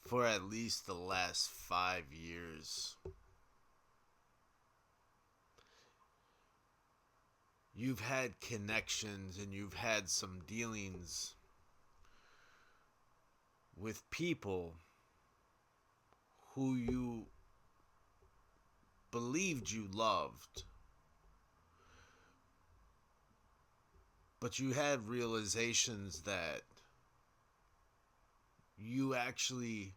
for at least the last 5 years, you've had connections and you've had some dealings with people who you believed you loved, but you had realizations that you actually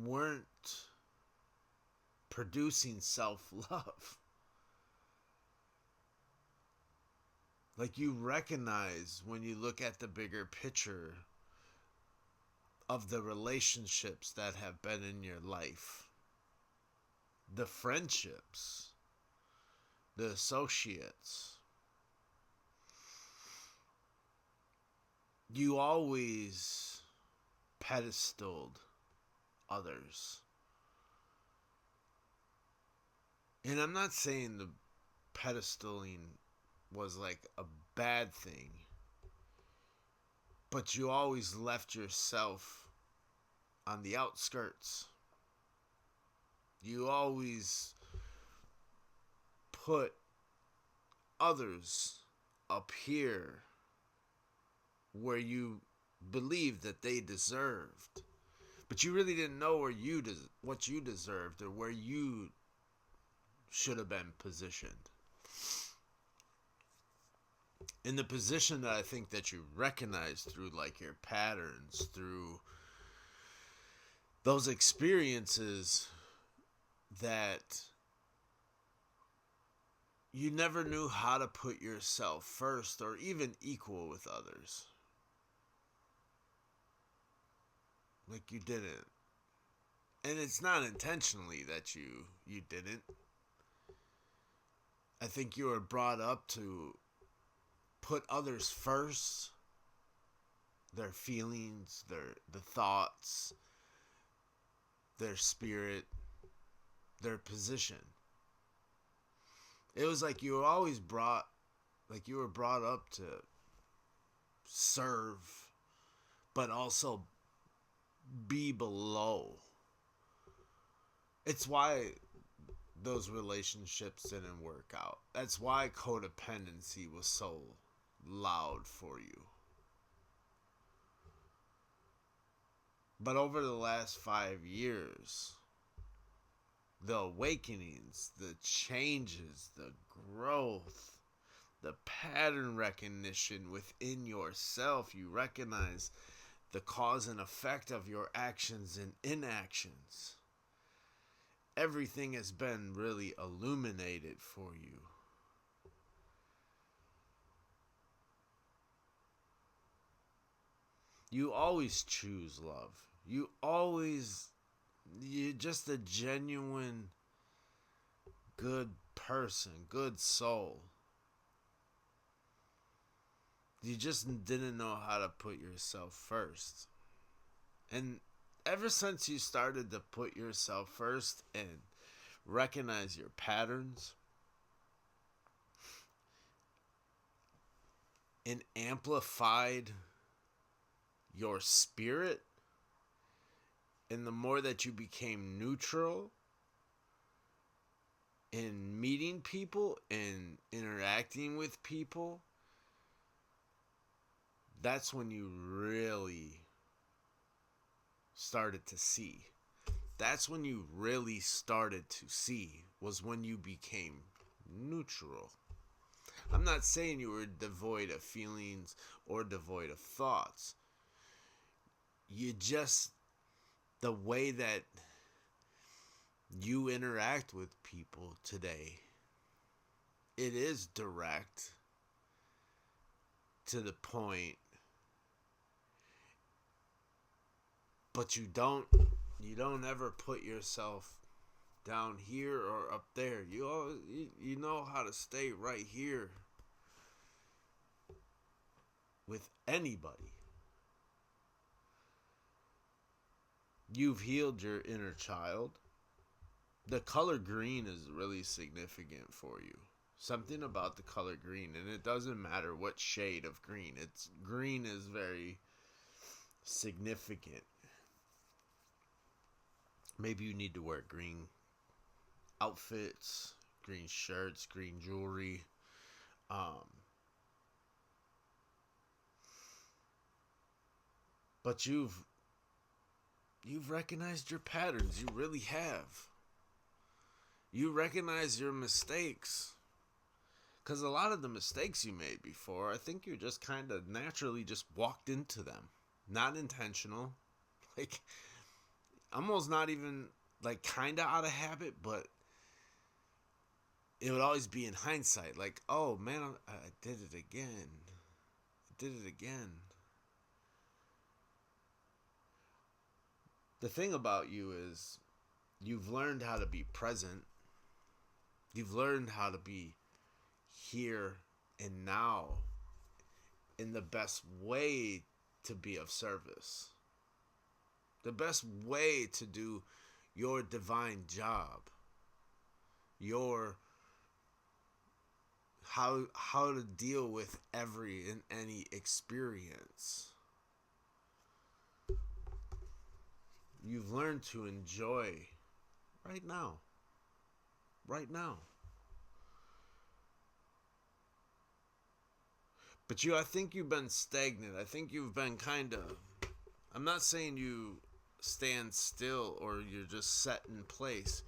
weren't producing self love. Like, you recognize when you look at the bigger picture of the relationships that have been in your life, the friendships, the associates. You always pedestaled others. And I'm not saying the pedestaling was like a bad thing, but you always left yourself on the outskirts. You always put others up here where you believed that they deserved, but you really didn't know what you deserved or where you should have been positioned. In the position that I think that you recognize through like your patterns, through those experiences that you never knew how to put yourself first or even equal with others. Like, you didn't. And it's not intentionally that you didn't. I think you were brought up to put others first, their feelings, the thoughts, their spirit, their position. It was like you were brought up to serve, but also be below. It's why those relationships didn't work out. That's why codependency was so loud for you. But over the last 5 years, the awakenings, the changes, the growth, the pattern recognition within yourself, you recognize the cause and effect of your actions and inactions. Everything has been really illuminated for you. You always choose love. You're just a genuine good person, good soul. You just didn't know how to put yourself first. And ever since you started to put yourself first and recognize your patterns and amplified your spirit, and the more that you became neutral in meeting people and interacting with people, that's when you really started to see. That's when you really started to see, was when you became neutral. I'm not saying you were devoid of feelings or devoid of thoughts. You just, the way that you interact with people today, it is direct, to the point, but you don't ever put yourself down here or up there. You know how to stay right here with anybody. You've healed your inner child. The color green is really significant for you. Something about the color green, and it doesn't matter what shade of green. Green is very significant. Maybe you need to wear green outfits, green shirts, green jewelry. Um, but you've recognized your patterns. You really have. You recognize your mistakes. Because a lot of the mistakes you made before, I think you just kind of naturally just walked into them. Not intentional. Like, almost not even, like, kind of out of habit, but it would always be in hindsight. Like, oh, man, I did it again. I did it again. The thing about you is you've learned how to be present. You've learned how to be here and now in the best way to be of service. The best way to do your divine job. Your how to deal with every and any experience. You've learned to enjoy right now. Right now. But I think you've been stagnant. I think you've been kind of, I'm not saying you stand still or you're just set in place.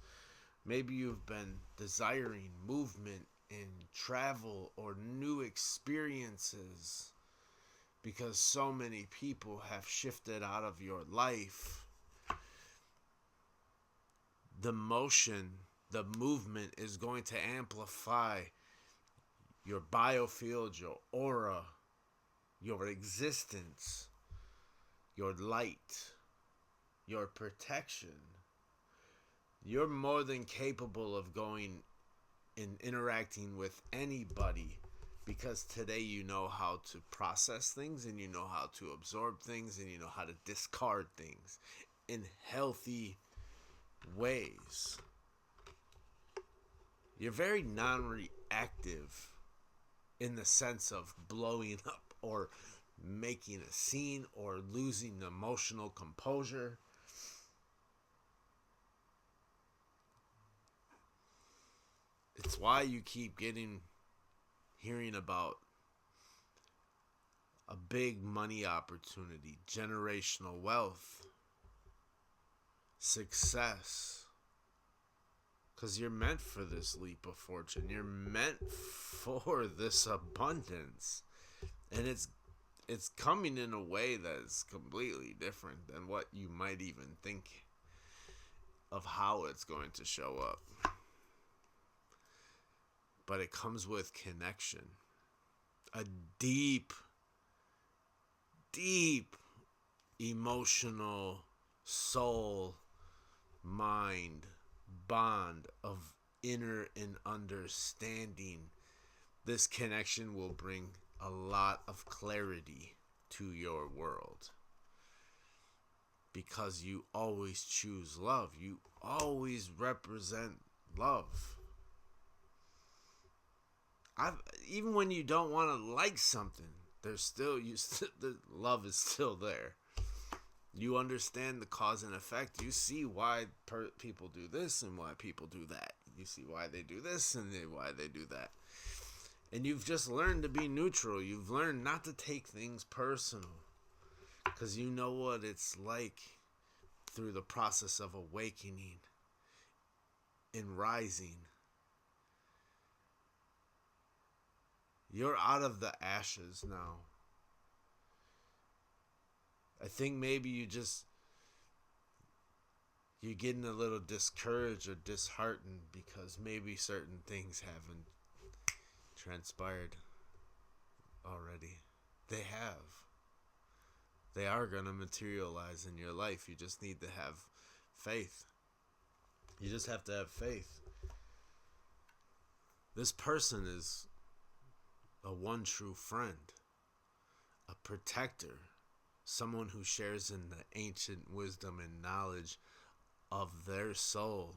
Maybe you've been desiring movement and travel or new experiences because so many people have shifted out of your life. The motion, the movement is going to amplify your biofield, your aura, your existence, your light, your protection. You're more than capable of going and interacting with anybody because today you know how to process things and you know how to absorb things and you know how to discard things in healthy ways. You're very non-reactive in the sense of blowing up or making a scene or losing emotional composure. It's why you keep hearing about a big money opportunity, generational wealth, success. Because you're meant for this leap of fortune. You're meant for this abundance. And it's coming in a way that's completely different than what you might even think of how it's going to show up. But it comes with connection. A deep, deep emotional soul, mind, bond of inner and understanding. This connection will bring a lot of clarity to your world because you always choose love. You always represent love. Even when you don't want to like something, the love is still there. You understand the cause and effect. You see why people do this and why people do that. You see why they do this and why they do that. And you've just learned to be neutral. You've learned not to take things personal. Because you know what it's like through the process of awakening and rising. You're out of the ashes now. I think maybe you're getting a little discouraged or disheartened because maybe certain things haven't transpired already. They have. They are going to materialize in your life. You just need to have faith. You just have to have faith. This person is a one true friend, a protector, someone who shares in the ancient wisdom and knowledge of their soul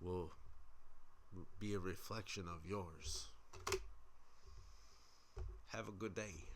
will be a reflection of yours. Have a good day.